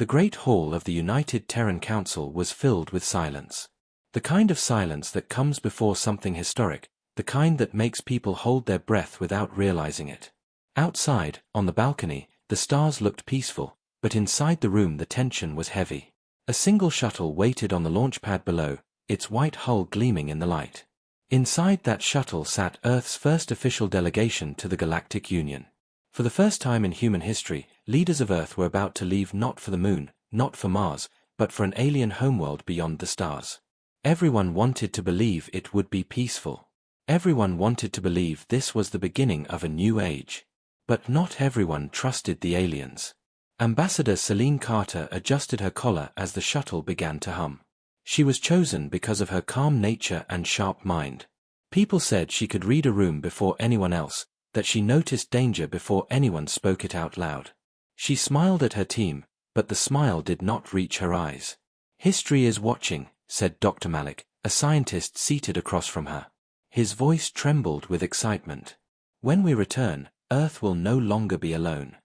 The Great Hall of the United Terran Council was filled with silence. The kind of silence that comes before something historic, the kind that makes people hold their breath without realizing it. Outside, on the balcony, the stars looked peaceful, but inside the room the tension was heavy. A single shuttle waited on the launch pad below, its white hull gleaming in the light. Inside that shuttle sat Earth's first official delegation to the Galactic Union. For the first time in human history, leaders of Earth were about to leave not for the Moon, not for Mars, but for an alien homeworld beyond the stars. Everyone wanted to believe it would be peaceful. Everyone wanted to believe this was the beginning of a new age. But not everyone trusted the aliens. Ambassador Celine Carter adjusted her collar as the shuttle began to hum. She was chosen because of her calm nature and sharp mind. People said she could read a room before anyone else, that she noticed danger before anyone spoke it out loud. She smiled at her team, but the smile did not reach her eyes. "History is watching," said Dr. Malik, a scientist seated across from her. His voice trembled with excitement. "When we return, Earth will no longer be alone."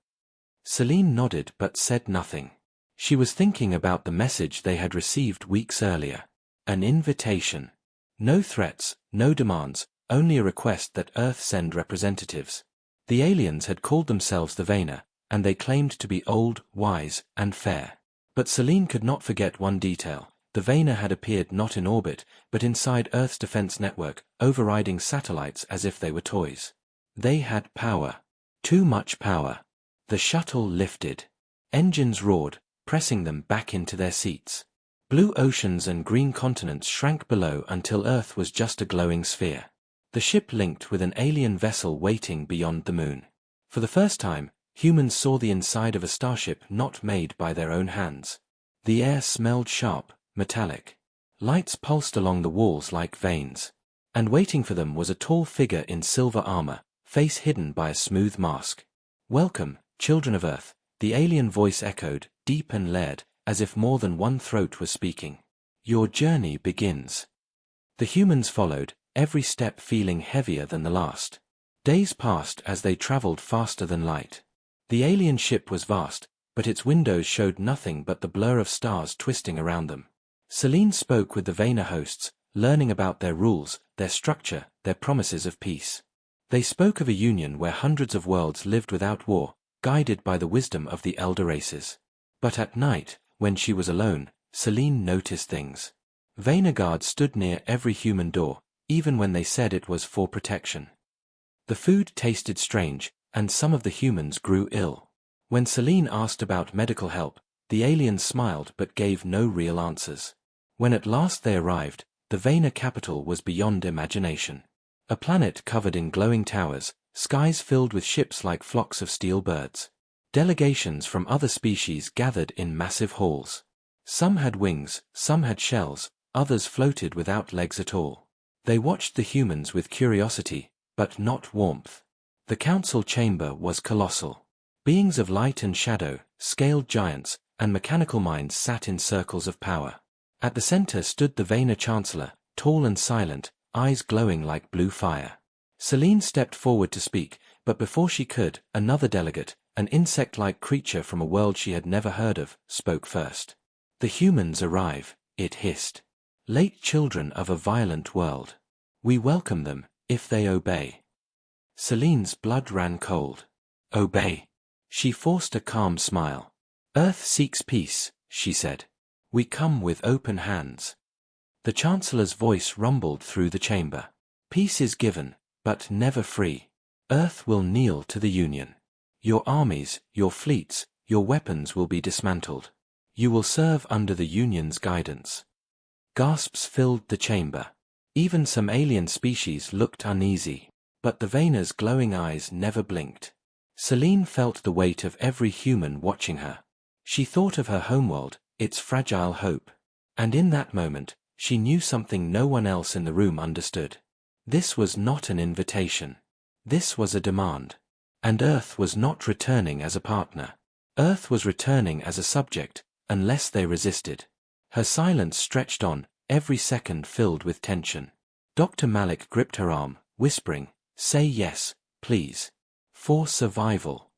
Celine nodded but said nothing. She was thinking about the message they had received weeks earlier. An invitation. No threats, no demands, only a request that Earth send representatives. The aliens had called themselves the Vayner, and they claimed to be old, wise, and fair. But Celine could not forget one detail. The Vayner had appeared not in orbit, but inside Earth's defense network, overriding satellites as if they were toys. They had power. Too much power. The shuttle lifted. Engines roared, pressing them back into their seats. Blue oceans and green continents shrank below until Earth was just a glowing sphere. The ship linked with an alien vessel waiting beyond the Moon. For the first time, humans saw the inside of a starship not made by their own hands. The air smelled sharp, metallic. Lights pulsed along the walls like veins. And waiting for them was a tall figure in silver armor, face hidden by a smooth mask. "Welcome, children of Earth," the alien voice echoed, deep and layered, as if more than one throat was speaking. "Your journey begins." The humans followed, every step feeling heavier than the last. Days passed as they traveled faster than light. The alien ship was vast, but its windows showed nothing but the blur of stars twisting around them. Celine spoke with the Vayner hosts, learning about their rules, their structure, their promises of peace. They spoke of a union where hundreds of worlds lived without war, guided by the wisdom of the elder races. But at night, when she was alone, Celine noticed things. Vayner guards stood near every human door, even when they said it was for protection. The food tasted strange, and some of the humans grew ill. When Celine asked about medical help, the aliens smiled but gave no real answers. When at last they arrived, the Vayner capital was beyond imagination. A planet covered in glowing towers, skies filled with ships like flocks of steel birds. Delegations from other species gathered in massive halls. Some had wings, some had shells, others floated without legs at all. They watched the humans with curiosity, but not warmth. The council chamber was colossal. Beings of light and shadow, scaled giants, and mechanical minds sat in circles of power. At the center stood the Vayner chancellor, tall and silent, eyes glowing like blue fire. Celine stepped forward to speak, but before she could, another delegate, an insect-like creature from a world she had never heard of, spoke first. "The humans arrive," it hissed. "Late children of a violent world. We welcome them, if they obey." Celine's blood ran cold. "Obey." She forced a calm smile. "Earth seeks peace," she said. "We come with open hands." The Chancellor's voice rumbled through the chamber. "Peace is given, but never free. Earth will kneel to the Union. Your armies, your fleets, your weapons will be dismantled. You will serve under the Union's guidance." Gasps filled the chamber. Even some alien species looked uneasy. But the Vayner's glowing eyes never blinked. Celine felt the weight of every human watching her. She thought of her homeworld, its fragile hope. And in that moment, she knew something no one else in the room understood. This was not an invitation. This was a demand. And Earth was not returning as a partner. Earth was returning as a subject, unless they resisted. Her silence stretched on, every second filled with tension. Dr. Malik gripped her arm, whispering, "Say yes, please. For survival."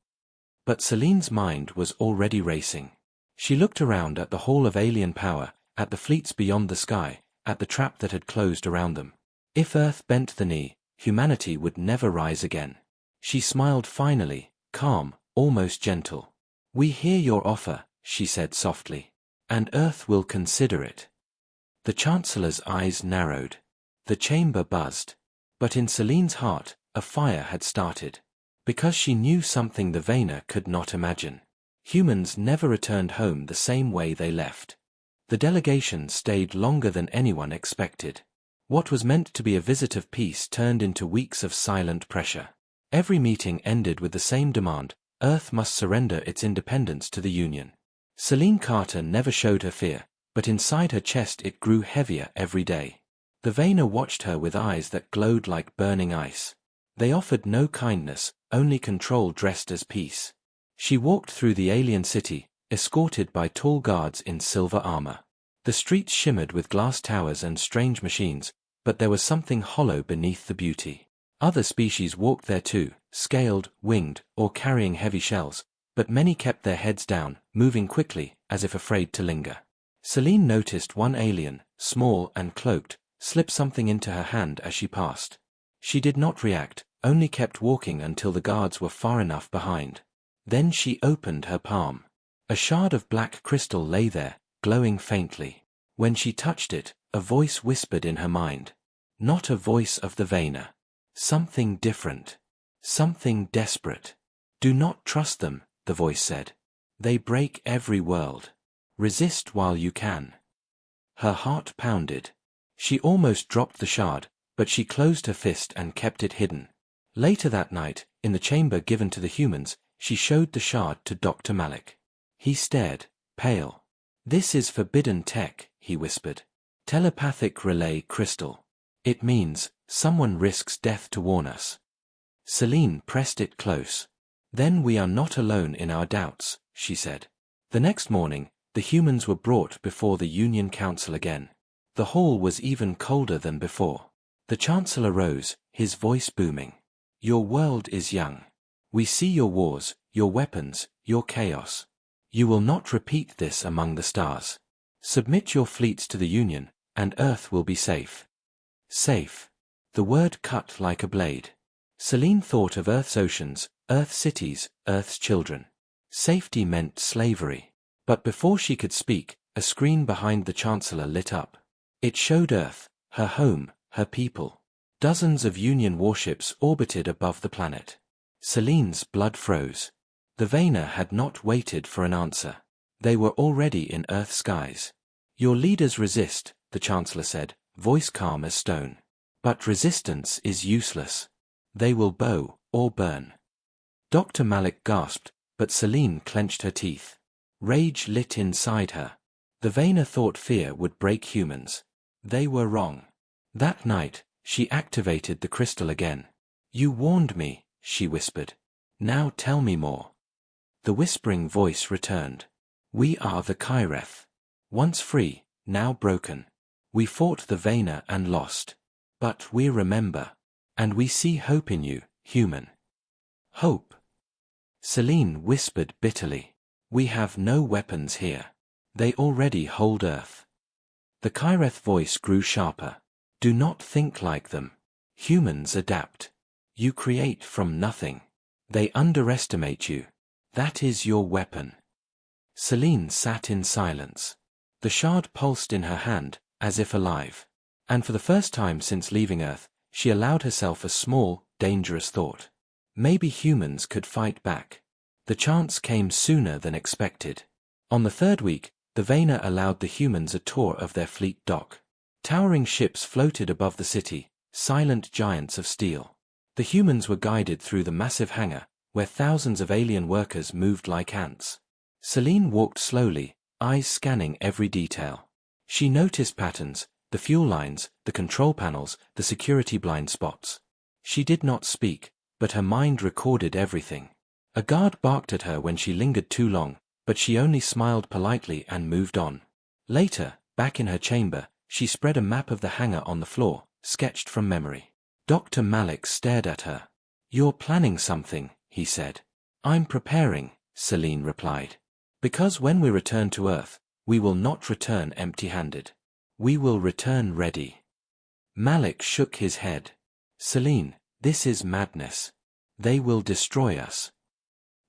But Celine's mind was already racing. She looked around at the hall of alien power, at the fleets beyond the sky, at the trap that had closed around them. If Earth bent the knee, humanity would never rise again. She smiled finally, calm, almost gentle. "We hear your offer," she said softly. "And Earth will consider it." The Chancellor's eyes narrowed. The chamber buzzed. But in Celine's heart, a fire had started. Because she knew something the Vayner could not imagine. Humans never returned home the same way they left. The delegation stayed longer than anyone expected. What was meant to be a visit of peace turned into weeks of silent pressure. Every meeting ended with the same demand: Earth must surrender its independence to the Union. Celine Carter never showed her fear, but inside her chest it grew heavier every day. The Vayner watched her with eyes that glowed like burning ice. They offered no kindness, only control dressed as peace. She walked through the alien city, escorted by tall guards in silver armor. The streets shimmered with glass towers and strange machines, but there was something hollow beneath the beauty. Other species walked there too, scaled, winged, or carrying heavy shells, but many kept their heads down, moving quickly, as if afraid to linger. Celine noticed one alien, small and cloaked, slip something into her hand as she passed. She did not react, only kept walking until the guards were far enough behind. Then she opened her palm. A shard of black crystal lay there, glowing faintly. When she touched it, a voice whispered in her mind. Not a voice of the Vayner. Something different. Something desperate. "Do not trust them," the voice said. "They break every world. Resist while you can." Her heart pounded. She almost dropped the shard, but she closed her fist and kept it hidden. Later that night, in the chamber given to the humans, she showed the shard to Dr. Malik. He stared, pale. "This is forbidden tech," he whispered. "Telepathic relay crystal. It means someone risks death to warn us." Celine pressed it close. "Then we are not alone in our doubts," she said. The next morning, the humans were brought before the Union Council again. The hall was even colder than before. The Chancellor rose, his voice booming. "Your world is young. We see your wars, your weapons, your chaos. You will not repeat this among the stars. Submit your fleets to the Union, and Earth will be safe." Safe. The word cut like a blade. Celine thought of Earth's oceans, Earth's cities, Earth's children. Safety meant slavery. But before she could speak, a screen behind the Chancellor lit up. It showed Earth, her home, her people. Dozens of Union warships orbited above the planet. Celine's blood froze. The Vayner had not waited for an answer. They were already in Earth skies. "Your leaders resist," the Chancellor said, voice calm as stone. "But resistance is useless. They will bow, or burn." Dr. Malik gasped, but Celine clenched her teeth. Rage lit inside her. The Vayner thought fear would break humans. They were wrong. That night, she activated the crystal again. "You warned me," she whispered. "Now tell me more." The whispering voice returned. "We are the Kyreth. Once free, now broken. We fought the Vayner and lost. But we remember. And we see hope in you, human." "Hope?" Celine whispered bitterly. "We have no weapons here. They already hold Earth." The Kyreth voice grew sharper. "Do not think like them. Humans adapt. You create from nothing. They underestimate you. That is your weapon." Celine sat in silence. The shard pulsed in her hand, as if alive. And for the first time since leaving Earth, she allowed herself a small, dangerous thought. Maybe humans could fight back. The chance came sooner than expected. On the third week, the Vayner allowed the humans a tour of their fleet dock. Towering ships floated above the city, silent giants of steel. The humans were guided through the massive hangar, where thousands of alien workers moved like ants. Celine walked slowly, eyes scanning every detail. She noticed patterns, the fuel lines, the control panels, the security blind spots. She did not speak, but her mind recorded everything. A guard barked at her when she lingered too long, but she only smiled politely and moved on. Later, back in her chamber, she spread a map of the hangar on the floor, sketched from memory. Dr. Malik stared at her. "You're planning something," he said. "I'm preparing," Celine replied. Because when we return to Earth, we will not return empty-handed. We will return ready. Malik shook his head. Celine, this is madness. They will destroy us.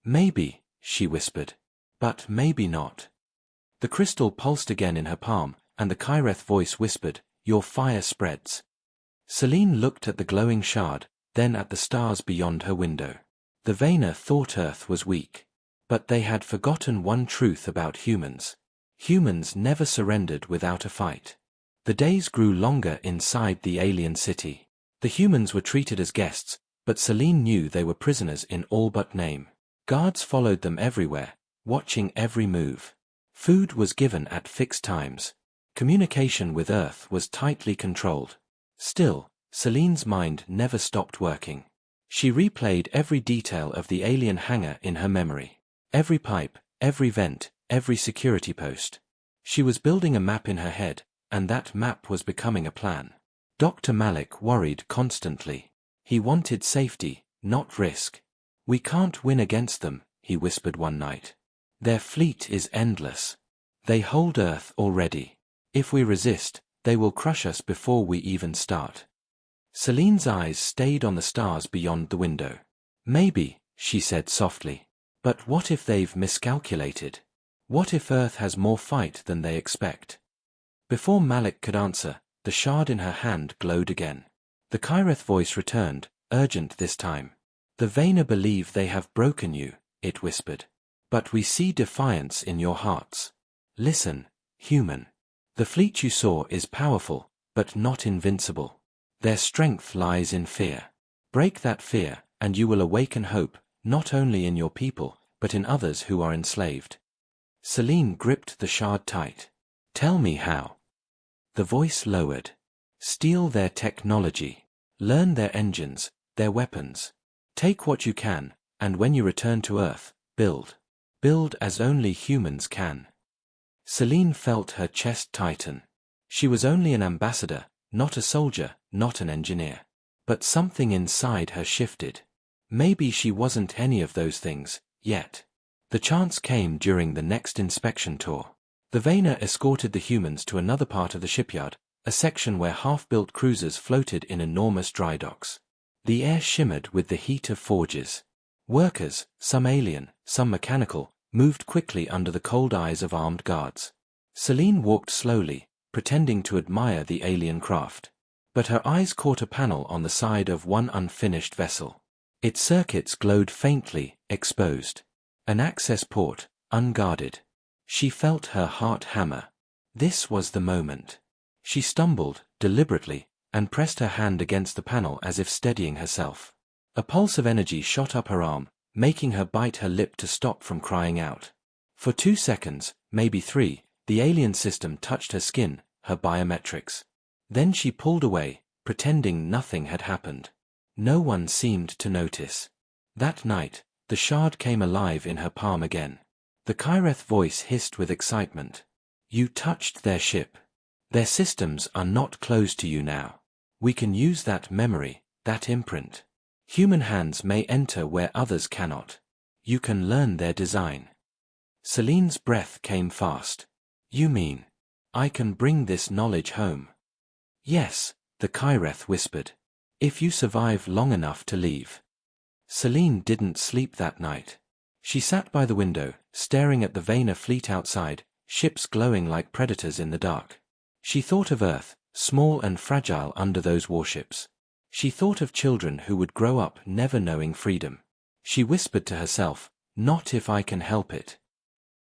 Maybe, she whispered. But maybe not. The crystal pulsed again in her palm, and the Kyreth voice whispered, your fire spreads. Celine looked at the glowing shard, then at the stars beyond her window. The Vaena thought Earth was weak. But they had forgotten one truth about humans. Humans never surrendered without a fight. The days grew longer inside the alien city. The humans were treated as guests, but Celine knew they were prisoners in all but name. Guards followed them everywhere, watching every move. Food was given at fixed times. Communication with Earth was tightly controlled. Still, Celine's mind never stopped working. She replayed every detail of the alien hangar in her memory. Every pipe, every vent, every security post. She was building a map in her head, and that map was becoming a plan. Dr. Malik worried constantly. He wanted safety, not risk. We can't win against them, he whispered one night. Their fleet is endless. They hold Earth already. If we resist, they will crush us before we even start. Celine's eyes stayed on the stars beyond the window. Maybe, she said softly. But what if they've miscalculated? What if Earth has more fight than they expect? Before Malik could answer, the shard in her hand glowed again. The Kyreth voice returned, urgent this time. The Vaena believe they have broken you, it whispered. But we see defiance in your hearts. Listen, human. The fleet you saw is powerful, but not invincible. Their strength lies in fear. Break that fear, and you will awaken hope, not only in your people, but in others who are enslaved. Celine gripped the shard tight. Tell me how. The voice lowered. Steal their technology. Learn their engines, their weapons. Take what you can, and when you return to Earth, build. Build as only humans can. Celine felt her chest tighten. She was only an ambassador, not a soldier, not an engineer. But something inside her shifted. Maybe she wasn't any of those things, yet. The chance came during the next inspection tour. The Vaena escorted the humans to another part of the shipyard, a section where half-built cruisers floated in enormous dry docks. The air shimmered with the heat of forges. Workers, some alien, some mechanical, moved quickly under the cold eyes of armed guards. Celine walked slowly, pretending to admire the alien craft. But her eyes caught a panel on the side of one unfinished vessel. Its circuits glowed faintly, exposed. An access port, unguarded. She felt her heart hammer. This was the moment. She stumbled, deliberately, and pressed her hand against the panel as if steadying herself. A pulse of energy shot up her arm, making her bite her lip to stop from crying out. For 2 seconds, maybe 3, the alien system touched her skin, her biometrics. Then she pulled away, pretending nothing had happened. No one seemed to notice. That night, the shard came alive in her palm again. The Kyreth voice hissed with excitement. You touched their ship. Their systems are not closed to you now. We can use that memory, that imprint. Human hands may enter where others cannot. You can learn their design. Celine's breath came fast. You mean, I can bring this knowledge home? Yes, the Kyreth whispered. If you survive long enough to leave. Celine didn't sleep that night. She sat by the window, staring at the Vaena fleet outside, ships glowing like predators in the dark. She thought of Earth, small and fragile under those warships. She thought of children who would grow up never knowing freedom. She whispered to herself, not if I can help it.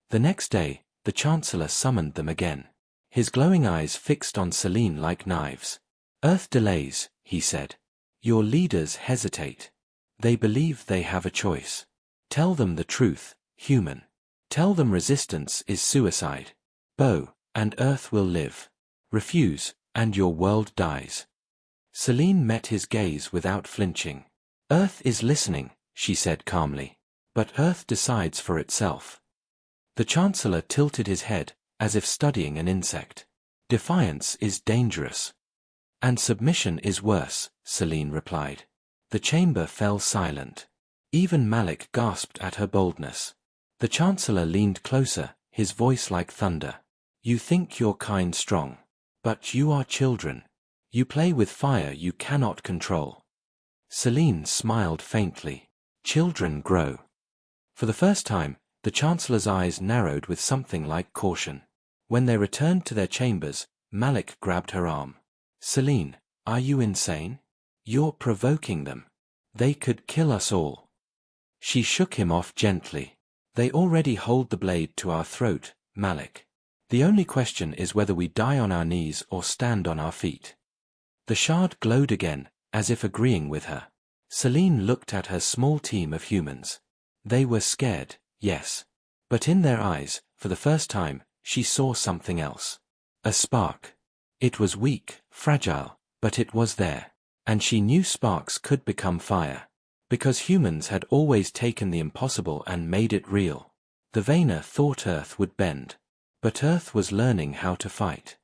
The next day, the Chancellor summoned them again. His glowing eyes fixed on Celine like knives. Earth delays, he said. Your leaders hesitate. They believe they have a choice. Tell them the truth, human. Tell them resistance is suicide. Bow, and Earth will live. Refuse, and your world dies. Celine met his gaze without flinching. Earth is listening, she said calmly. But Earth decides for itself. The Chancellor tilted his head, as if studying an insect. Defiance is dangerous. And submission is worse, Celine replied. The chamber fell silent. Even Malik gasped at her boldness. The Chancellor leaned closer, his voice like thunder. You think your kind strong. But you are children. You play with fire you cannot control. Celine smiled faintly. Children grow. For the first time, the Chancellor's eyes narrowed with something like caution. When they returned to their chambers, Malik grabbed her arm. Celine, are you insane? You're provoking them. They could kill us all. She shook him off gently. They already hold the blade to our throat, Malik. The only question is whether we die on our knees or stand on our feet. The shard glowed again, as if agreeing with her. Celine looked at her small team of humans. They were scared, yes. But in their eyes, for the first time, she saw something else. A spark. It was weak, fragile, but it was there. And she knew sparks could become fire. Because humans had always taken the impossible and made it real. The Vayner thought Earth would bend. But Earth was learning how to fight.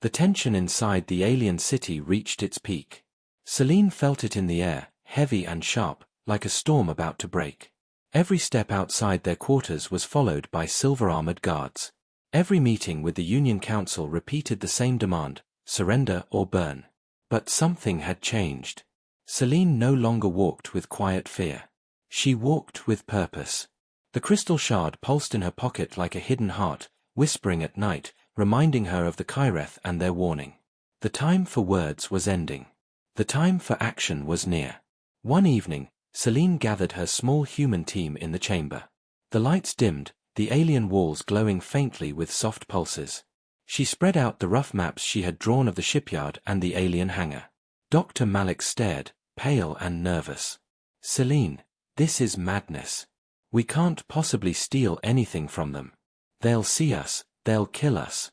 The tension inside the alien city reached its peak. Celine felt it in the air, heavy and sharp, like a storm about to break. Every step outside their quarters was followed by silver-armored guards. Every meeting with the Union Council repeated the same demand, surrender or burn. But something had changed. Celine no longer walked with quiet fear. She walked with purpose. The crystal shard pulsed in her pocket like a hidden heart, whispering at night, reminding her of the Kyreth and their warning. The time for words was ending. The time for action was near. One evening, Celine gathered her small human team in the chamber. The lights dimmed, the alien walls glowing faintly with soft pulses. She spread out the rough maps she had drawn of the shipyard and the alien hangar. Dr. Malik stared, pale and nervous. Celine, this is madness. We can't possibly steal anything from them. They'll see us, they'll kill us.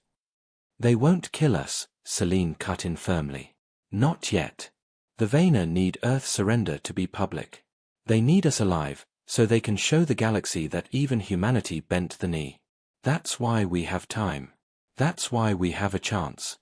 They won't kill us, Celine cut in firmly. Not yet. The Vayner need Earth's surrender to be public. They need us alive, so they can show the galaxy that even humanity bent the knee. That's why we have time. That's why we have a chance.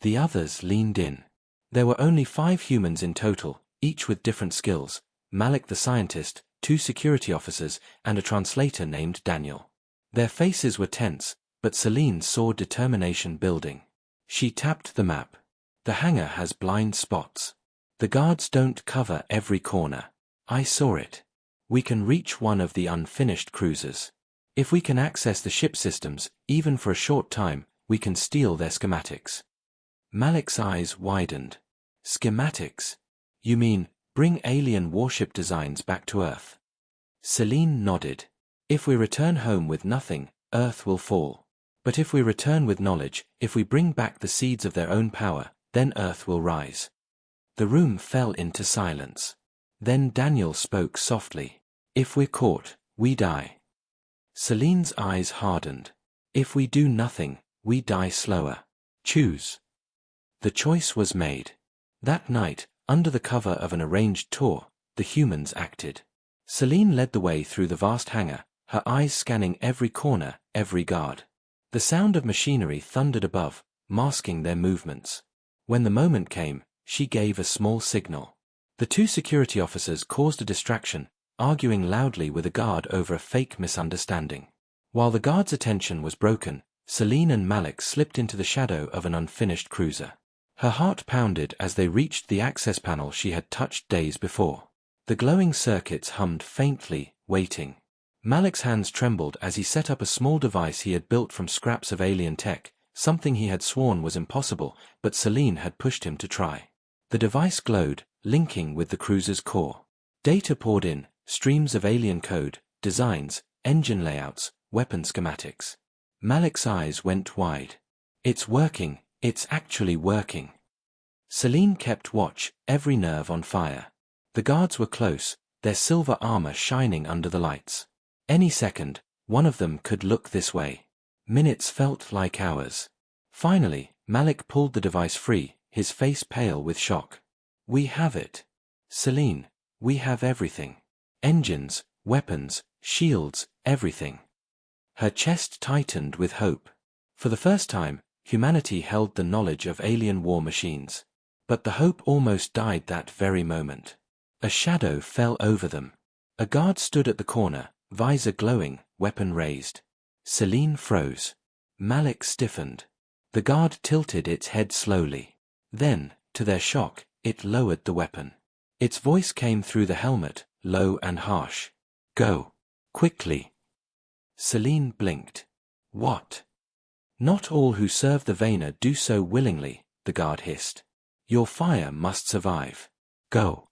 The others leaned in. There were only 5 humans in total, each with different skills, Malik the scientist, 2 security officers, and a translator named Daniel. Their faces were tense, but Celine saw determination building. She tapped the map. The hangar has blind spots. The guards don't cover every corner. I saw it. We can reach one of the unfinished cruisers. If we can access the ship systems, even for a short time, we can steal their schematics. Malik's eyes widened. Schematics? You mean, bring alien warship designs back to Earth? Celine nodded. If we return home with nothing, Earth will fall. But if we return with knowledge, if we bring back the seeds of their own power, then Earth will rise. The room fell into silence. Then Daniel spoke softly. If we're caught, we die. Celine's eyes hardened. If we do nothing, we die slower. Choose. The choice was made. That night, under the cover of an arranged tour, the humans acted. Celine led the way through the vast hangar, her eyes scanning every corner, every guard. The sound of machinery thundered above, masking their movements. When the moment came, she gave a small signal. The 2 security officers caused a distraction, arguing loudly with a guard over a fake misunderstanding. While the guard's attention was broken, Celine and Malik slipped into the shadow of an unfinished cruiser. Her heart pounded as they reached the access panel she had touched days before. The glowing circuits hummed faintly, waiting. Malik's hands trembled as he set up a small device he had built from scraps of alien tech, something he had sworn was impossible, but Celine had pushed him to try. The device glowed, linking with the cruiser's core. Data poured in, streams of alien code, designs, engine layouts, weapon schematics. Malik's eyes went wide. It's working, it's actually working. Celine kept watch, every nerve on fire. The guards were close, their silver armor shining under the lights. Any second, one of them could look this way. Minutes felt like hours. Finally, Malik pulled the device free, his face pale with shock. We have it. Celine, we have everything. Engines, weapons, shields, everything. Her chest tightened with hope. For the first time, humanity held the knowledge of alien war machines. But the hope almost died that very moment. A shadow fell over them. A guard stood at the corner, visor glowing, weapon raised. Celine froze. Malik stiffened. The guard tilted its head slowly. Then, to their shock, it lowered the weapon. Its voice came through the helmet, low and harsh. Go. Quickly. Celine blinked. What? Not all who serve the Vayner do so willingly, the guard hissed. Your fire must survive. Go.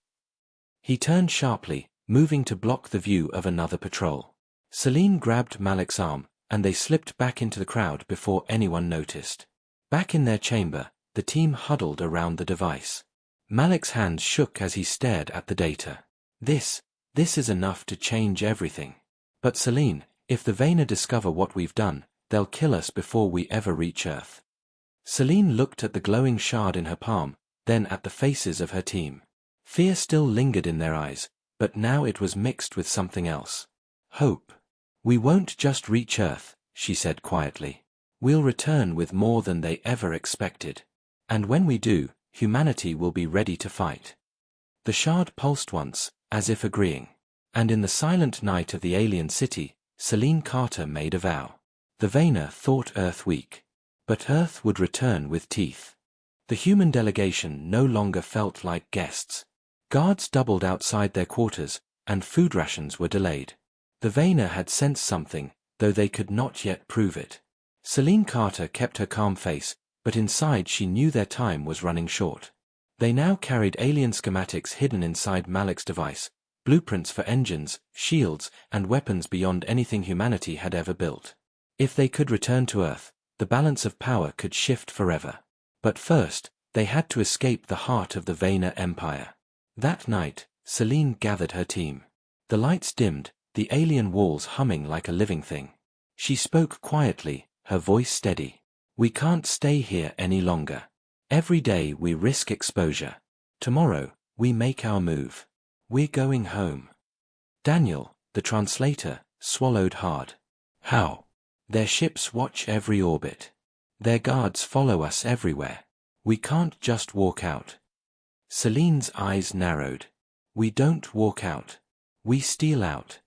He turned sharply, moving to block the view of another patrol. Celine grabbed Malik's arm, and they slipped back into the crowd before anyone noticed. Back in their chamber, the team huddled around the device. Malik's hands shook as he stared at the data. This is enough to change everything. But Celine, if the Vayner discover what we've done, they'll kill us before we ever reach Earth. Celine looked at the glowing shard in her palm, then at the faces of her team. Fear still lingered in their eyes, but now it was mixed with something else. Hope. We won't just reach Earth, she said quietly. We'll return with more than they ever expected. And when we do, humanity will be ready to fight. The shard pulsed once, as if agreeing. And in the silent night of the alien city, Celine Carter made a vow. The Vayner thought Earth weak. But Earth would return with teeth. The human delegation no longer felt like guests. Guards doubled outside their quarters, and food rations were delayed. The Vayner had sensed something, though they could not yet prove it. Celine Carter kept her calm face, but inside she knew their time was running short. They now carried alien schematics hidden inside Malik's device, blueprints for engines, shields, and weapons beyond anything humanity had ever built. If they could return to Earth, the balance of power could shift forever. But first, they had to escape the heart of the Vayner Empire. That night, Celine gathered her team. The lights dimmed, the alien walls humming like a living thing. She spoke quietly, her voice steady. We can't stay here any longer. Every day we risk exposure. Tomorrow, we make our move. We're going home. Daniel, the translator, swallowed hard. How? Their ships watch every orbit. Their guards follow us everywhere. We can't just walk out. Celine's eyes narrowed. We don't walk out. We steal out.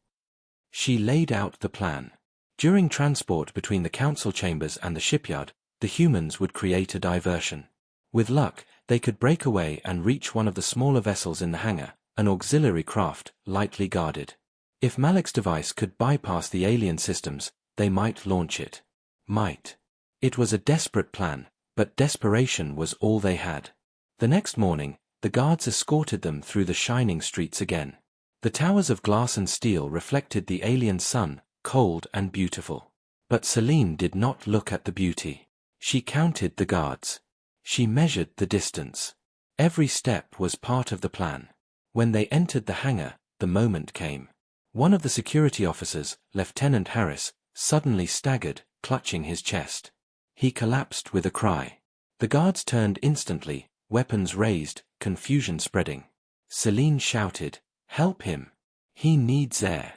She laid out the plan. During transport between the council chambers and the shipyard, the humans would create a diversion. With luck, they could break away and reach one of the smaller vessels in the hangar, an auxiliary craft, lightly guarded. If Malik's device could bypass the alien systems, they might launch it. Might. It was a desperate plan, but desperation was all they had. The next morning, the guards escorted them through the shining streets again. The towers of glass and steel reflected the alien sun, cold and beautiful. But Celine did not look at the beauty. She counted the guards. She measured the distance. Every step was part of the plan. When they entered the hangar, the moment came. One of the security officers, Lieutenant Harris, suddenly staggered, clutching his chest. He collapsed with a cry. The guards turned instantly, weapons raised, confusion spreading. Celine shouted, "Help him! He needs air!"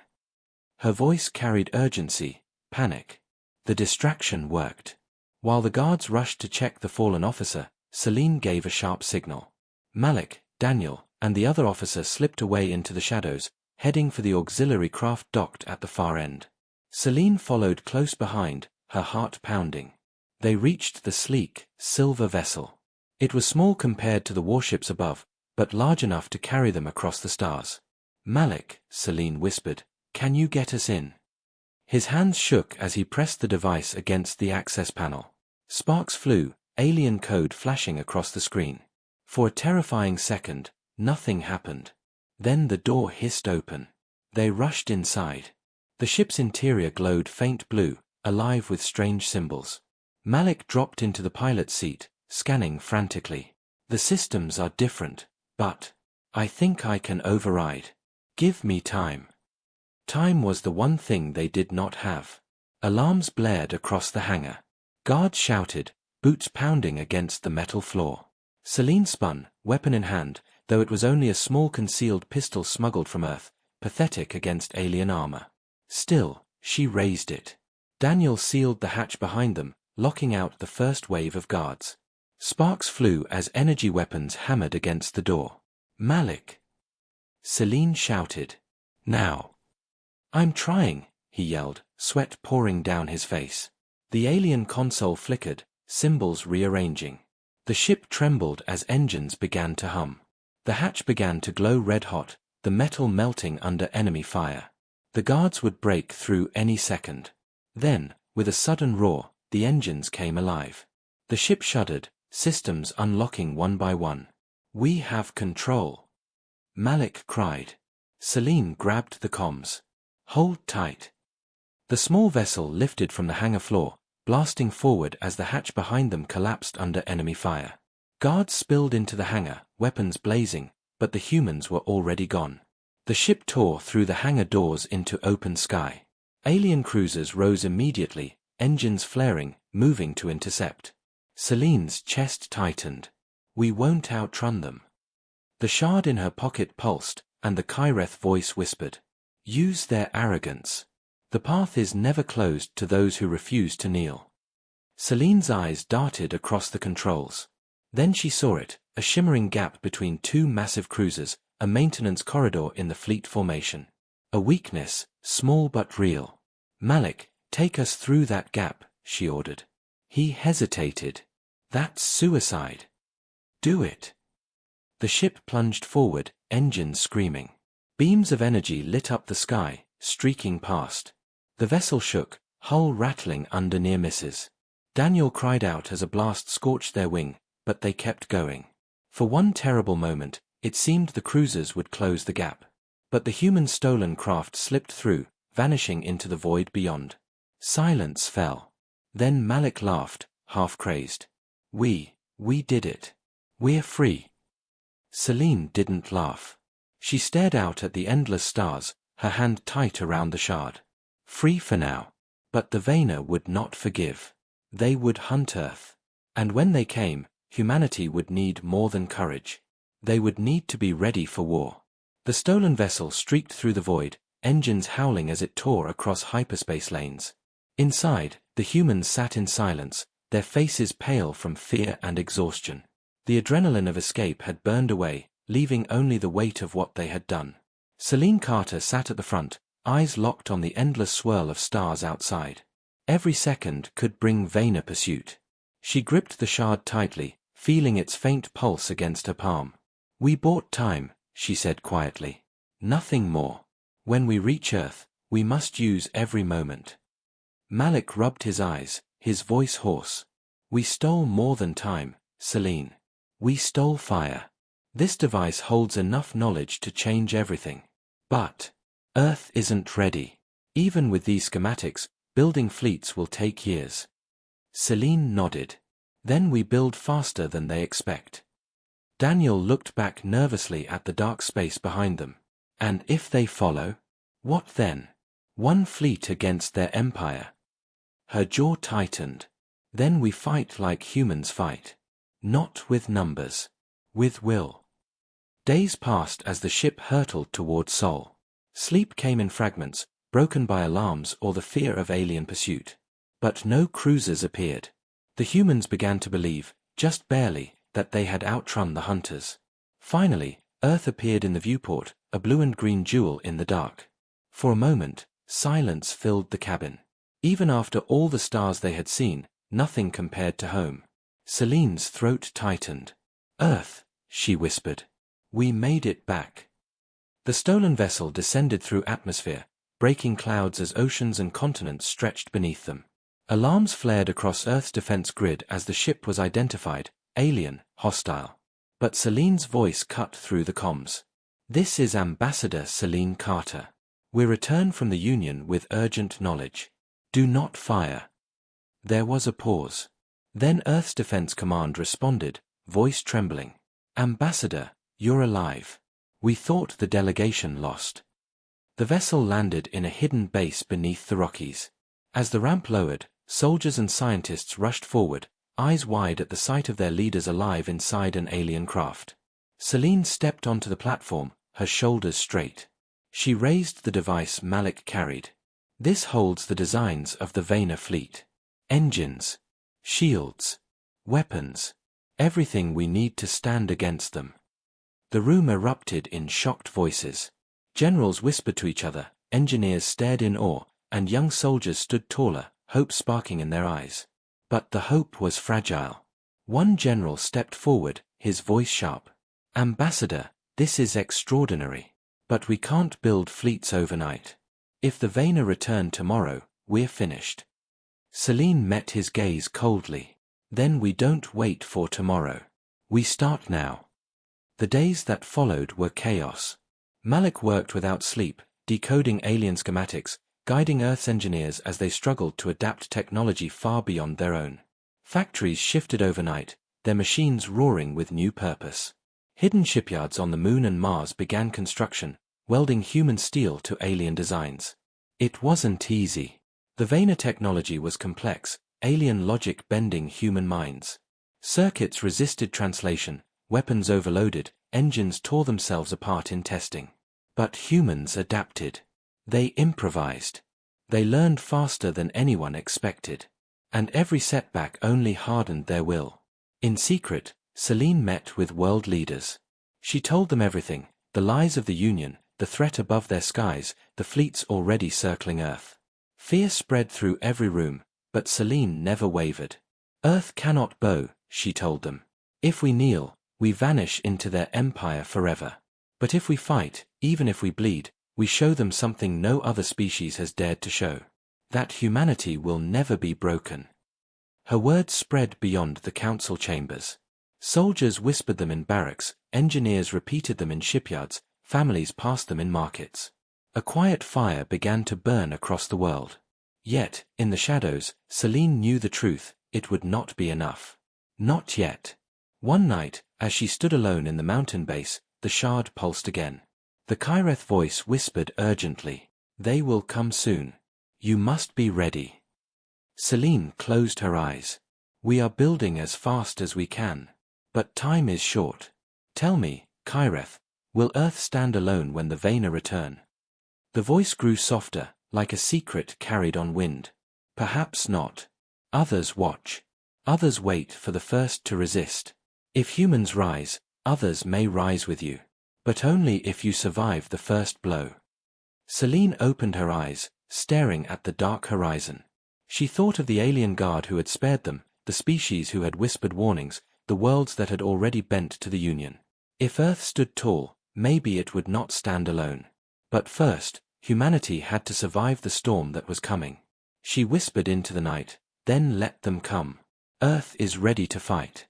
Her voice carried urgency, panic. The distraction worked. While the guards rushed to check the fallen officer, Celine gave a sharp signal. Malik, Daniel, and the other officer slipped away into the shadows, heading for the auxiliary craft docked at the far end. Celine followed close behind, her heart pounding. They reached the sleek, silver vessel. It was small compared to the warships above, but large enough to carry them across the stars. "Malik," Celine whispered, "can you get us in?" His hands shook as he pressed the device against the access panel. Sparks flew, alien code flashing across the screen. For a terrifying second, nothing happened. Then the door hissed open. They rushed inside. The ship's interior glowed faint blue, alive with strange symbols. Malik dropped into the pilot's seat, scanning frantically. "The systems are different, but I think I can override. Give me time." Time was the one thing they did not have. Alarms blared across the hangar. Guards shouted, boots pounding against the metal floor. Celine spun, weapon in hand, though it was only a small concealed pistol smuggled from Earth, pathetic against alien armor. Still, she raised it. Daniel sealed the hatch behind them, locking out the first wave of guards. Sparks flew as energy weapons hammered against the door. "Malik!" Celine shouted. "Now!" "I'm trying," he yelled, sweat pouring down his face. The alien console flickered, symbols rearranging. The ship trembled as engines began to hum. The hatch began to glow red-hot, the metal melting under enemy fire. The guards would break through any second. Then, with a sudden roar, the engines came alive. The ship shuddered, systems unlocking one by one. "We have control," Malik cried. Celine grabbed the comms. "Hold tight." The small vessel lifted from the hangar floor, blasting forward as the hatch behind them collapsed under enemy fire. Guards spilled into the hangar, weapons blazing, but the humans were already gone. The ship tore through the hangar doors into open sky. Alien cruisers rose immediately, engines flaring, moving to intercept. Celine's chest tightened. "We won't outrun them." The shard in her pocket pulsed, and the Kyreth voice whispered, "Use their arrogance. The path is never closed to those who refuse to kneel." Celine's eyes darted across the controls. Then she saw it, a shimmering gap between two massive cruisers, a maintenance corridor in the fleet formation. A weakness, small but real. "Malik, take us through that gap," she ordered. He hesitated. "That's suicide." "Do it." The ship plunged forward, engines screaming. Beams of energy lit up the sky, streaking past. The vessel shook, hull rattling under near misses. Daniel cried out as a blast scorched their wing, but they kept going. For one terrible moment, it seemed the cruisers would close the gap. But the human stolen craft slipped through, vanishing into the void beyond. Silence fell. Then Malik laughed, half-crazed. We did it. We're free." Celine didn't laugh. She stared out at the endless stars, her hand tight around the shard. Free for now. But the Vayner would not forgive. They would hunt Earth. And when they came, humanity would need more than courage. They would need to be ready for war. The stolen vessel streaked through the void, engines howling as it tore across hyperspace lanes. Inside, the humans sat in silence, their faces pale from fear and exhaustion. The adrenaline of escape had burned away, leaving only the weight of what they had done. Celine Carter sat at the front, eyes locked on the endless swirl of stars outside. Every second could bring Vayner pursuit. She gripped the shard tightly, feeling its faint pulse against her palm. "We bought time," she said quietly. "Nothing more. When we reach Earth, we must use every moment." Malik rubbed his eyes, his voice hoarse. "We stole more than time, Celine. We stole fire. This device holds enough knowledge to change everything. But Earth isn't ready. Even with these schematics, building fleets will take years." Celine nodded. "Then we build faster than they expect." Daniel looked back nervously at the dark space behind them. "And if they follow? What then? One fleet against their empire." Her jaw tightened. "Then we fight like humans fight. Not with numbers. With will." Days passed as the ship hurtled toward Sol. Sleep came in fragments, broken by alarms or the fear of alien pursuit. But no cruisers appeared. The humans began to believe, just barely, that they had outrun the hunters. Finally, Earth appeared in the viewport, a blue and green jewel in the dark. For a moment, silence filled the cabin. Even after all the stars they had seen, nothing compared to home. Celine's throat tightened. "Earth," she whispered. "We made it back." The stolen vessel descended through atmosphere, breaking clouds as oceans and continents stretched beneath them. Alarms flared across Earth's defense grid as the ship was identified, alien, hostile. But Celine's voice cut through the comms. "This is Ambassador Celine Carter. We return from the Union with urgent knowledge. Do not fire." There was a pause. Then Earth's Defense Command responded, voice trembling. "Ambassador, you're alive. We thought the delegation lost." The vessel landed in a hidden base beneath the Rockies. As the ramp lowered, soldiers and scientists rushed forward, eyes wide at the sight of their leaders alive inside an alien craft. Celine stepped onto the platform, her shoulders straight. She raised the device Malik carried. "This holds the designs of the Vayner fleet. Engines, shields, weapons, everything we need to stand against them." The room erupted in shocked voices. Generals whispered to each other, engineers stared in awe, and young soldiers stood taller, hope sparking in their eyes. But the hope was fragile. One general stepped forward, his voice sharp. "Ambassador, this is extraordinary. But we can't build fleets overnight. If the Vayner return tomorrow, we're finished." Selene met his gaze coldly. "Then we don't wait for tomorrow. We start now." The days that followed were chaos. Malik worked without sleep, decoding alien schematics, guiding Earth's engineers as they struggled to adapt technology far beyond their own. Factories shifted overnight, their machines roaring with new purpose. Hidden shipyards on the Moon and Mars began construction, welding human steel to alien designs. It wasn't easy. The Vayner technology was complex, alien logic bending human minds. Circuits resisted translation, weapons overloaded, engines tore themselves apart in testing. But humans adapted. They improvised. They learned faster than anyone expected. And every setback only hardened their will. In secret, Selene met with world leaders. She told them everything, the lies of the Union, the threat above their skies, the fleets already circling Earth. Fear spread through every room, but Selene never wavered. "Earth cannot bow," she told them. "If we kneel, we vanish into their empire forever. But if we fight, even if we bleed, we show them something no other species has dared to show. That humanity will never be broken." Her words spread beyond the council chambers. Soldiers whispered them in barracks, engineers repeated them in shipyards, families passed them in markets. A quiet fire began to burn across the world. Yet, in the shadows, Selene knew the truth: it would not be enough. Not yet. One night, as she stood alone in the mountain base, the shard pulsed again. The Kyreth voice whispered urgently, "They will come soon. You must be ready." Selene closed her eyes. "We are building as fast as we can. But time is short. Tell me, Kyreth, will Earth stand alone when the Vayner return?" The voice grew softer, like a secret carried on wind. "Perhaps not. Others watch. Others wait for the first to resist. If humans rise, others may rise with you. But only if you survive the first blow." Selene opened her eyes, staring at the dark horizon. She thought of the alien guard who had spared them, the species who had whispered warnings, the worlds that had already bent to the Union. If Earth stood tall, maybe it would not stand alone. But first, humanity had to survive the storm that was coming. She whispered into the night, "Then let them come. Earth is ready to fight."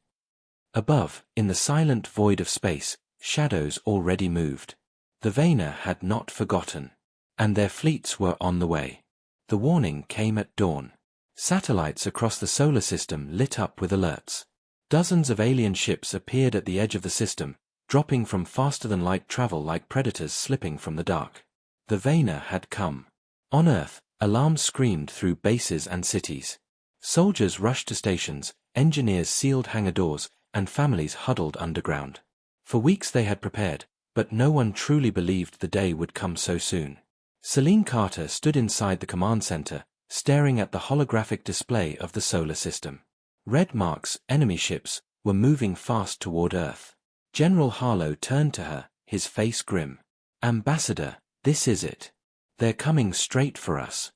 Above, in the silent void of space, shadows already moved. The Vayner had not forgotten. And their fleets were on the way. The warning came at dawn. Satellites across the solar system lit up with alerts. Dozens of alien ships appeared at the edge of the system, dropping from faster-than-light travel like predators slipping from the dark. The Vayner had come. On Earth, alarms screamed through bases and cities. Soldiers rushed to stations, engineers sealed hangar doors, and families huddled underground. For weeks they had prepared, but no one truly believed the day would come so soon. Selene Carter stood inside the command center, staring at the holographic display of the solar system. Red marks, enemy ships, were moving fast toward Earth. General Harlow turned to her, his face grim. "Ambassador, this is it. They're coming straight for us."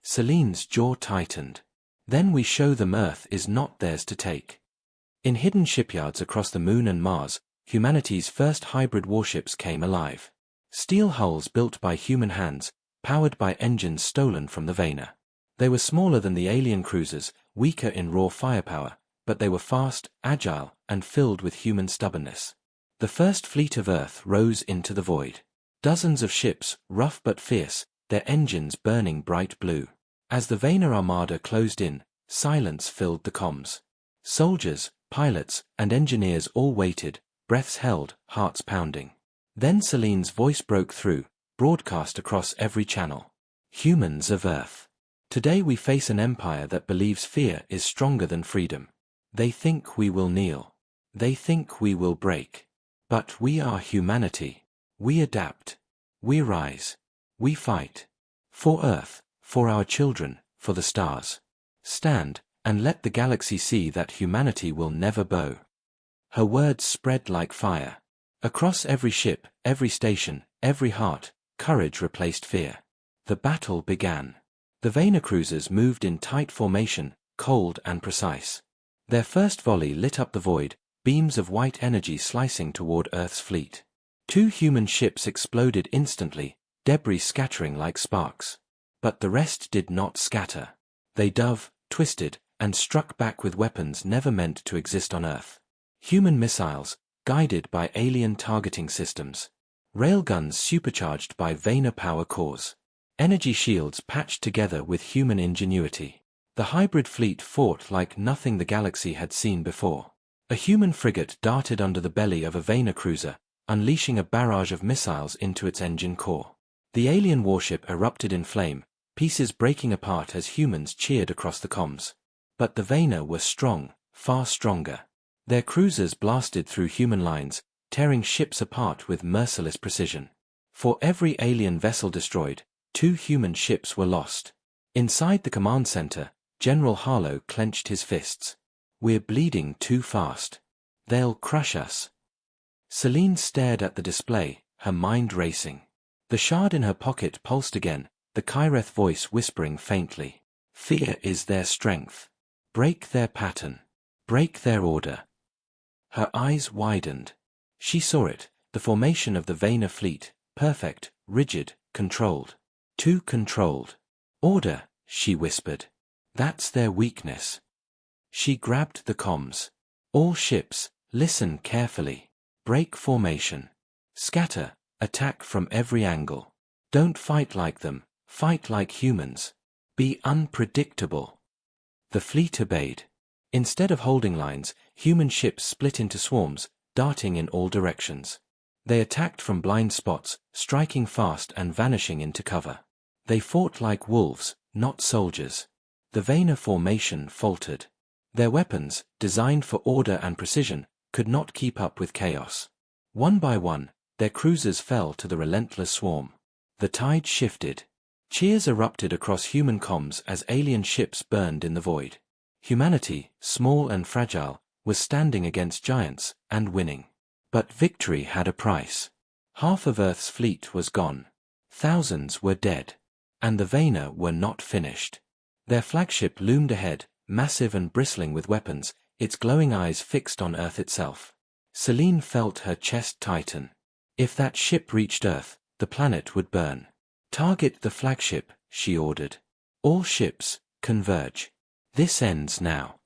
Selene's jaw tightened. "Then we show them Earth is not theirs to take." In hidden shipyards across the Moon and Mars, humanity's first hybrid warships came alive. Steel hulls built by human hands, powered by engines stolen from the Vayner. They were smaller than the alien cruisers, weaker in raw firepower, but they were fast, agile, and filled with human stubbornness. The first fleet of Earth rose into the void. Dozens of ships, rough but fierce, their engines burning bright blue. As the Vayner armada closed in, silence filled the comms. Soldiers, pilots, and engineers all waited, breaths held, hearts pounding. Then Selene's voice broke through, broadcast across every channel. "Humans of Earth. Today we face an empire that believes fear is stronger than freedom. They think we will kneel. They think we will break. But we are humanity. We adapt. We rise. We fight. For Earth, for our children, for the stars. Stand, and let the galaxy see that humanity will never bow." Her words spread like fire. Across every ship, every station, every heart, courage replaced fear. The battle began. The Vayner cruisers moved in tight formation, cold and precise. Their first volley lit up the void, beams of white energy slicing toward Earth's fleet. 2 human ships exploded instantly, debris scattering like sparks. But the rest did not scatter. They dove, twisted, and struck back with weapons never meant to exist on Earth. Human missiles, guided by alien targeting systems. Railguns supercharged by Vayner power cores. Energy shields patched together with human ingenuity. The hybrid fleet fought like nothing the galaxy had seen before. A human frigate darted under the belly of a Vayner cruiser, unleashing a barrage of missiles into its engine core. The alien warship erupted in flame, pieces breaking apart as humans cheered across the comms. But the Vayner were strong, far stronger. Their cruisers blasted through human lines, tearing ships apart with merciless precision. For every alien vessel destroyed, 2 human ships were lost. Inside the command center, General Harlow clenched his fists. "We're bleeding too fast. They'll crush us." Celine stared at the display, her mind racing. The shard in her pocket pulsed again, the Kyreth voice whispering faintly. "Fear is their strength. Break their pattern. Break their order." Her eyes widened. She saw it, the formation of the Vayner fleet, perfect, rigid, controlled. Too controlled. "Order," she whispered. "That's their weakness." She grabbed the comms. "All ships, listen carefully. Break formation. Scatter, attack from every angle. Don't fight like them, fight like humans. Be unpredictable." The fleet obeyed. Instead of holding lines, human ships split into swarms, darting in all directions. They attacked from blind spots, striking fast and vanishing into cover. They fought like wolves, not soldiers. The Vayner formation faltered. Their weapons, designed for order and precision, could not keep up with chaos. One by one, their cruisers fell to the relentless swarm. The tide shifted. Cheers erupted across human comms as alien ships burned in the void. Humanity, small and fragile, was standing against giants, and winning. But victory had a price. Half of Earth's fleet was gone. Thousands were dead. And the Vayner were not finished. Their flagship loomed ahead, massive and bristling with weapons, its glowing eyes fixed on Earth itself. Celine felt her chest tighten. If that ship reached Earth, the planet would burn. "Target the flagship," she ordered. "All ships, converge. This ends now."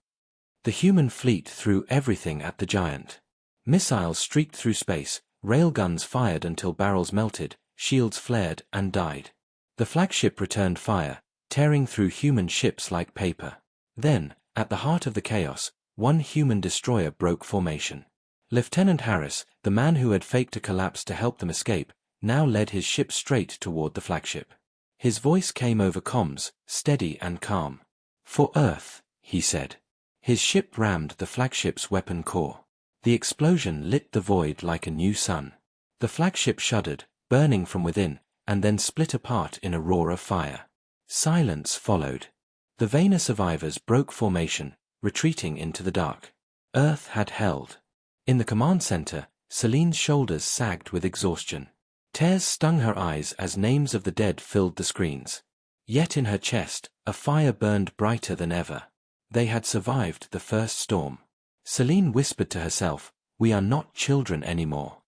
The human fleet threw everything at the giant. Missiles streaked through space, railguns fired until barrels melted, shields flared and died. The flagship returned fire, tearing through human ships like paper. Then, at the heart of the chaos, one human destroyer broke formation. Lieutenant Harris, the man who had faked a collapse to help them escape, now led his ship straight toward the flagship. His voice came over comms, steady and calm. "For Earth," he said. His ship rammed the flagship's weapon core. The explosion lit the void like a new sun. The flagship shuddered, burning from within, and then split apart in a roar of fire. Silence followed. The Vayner survivors broke formation, retreating into the dark. Earth had held. In the command center, Celine's shoulders sagged with exhaustion. Tears stung her eyes as names of the dead filled the screens. Yet in her chest, a fire burned brighter than ever. They had survived the first storm. Celine whispered to herself, "We are not children anymore."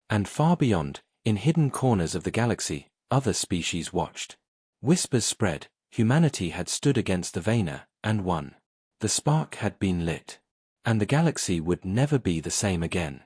And far beyond, in hidden corners of the galaxy, other species watched. Whispers spread, humanity had stood against the Vayner, and won. The spark had been lit. And the galaxy would never be the same again.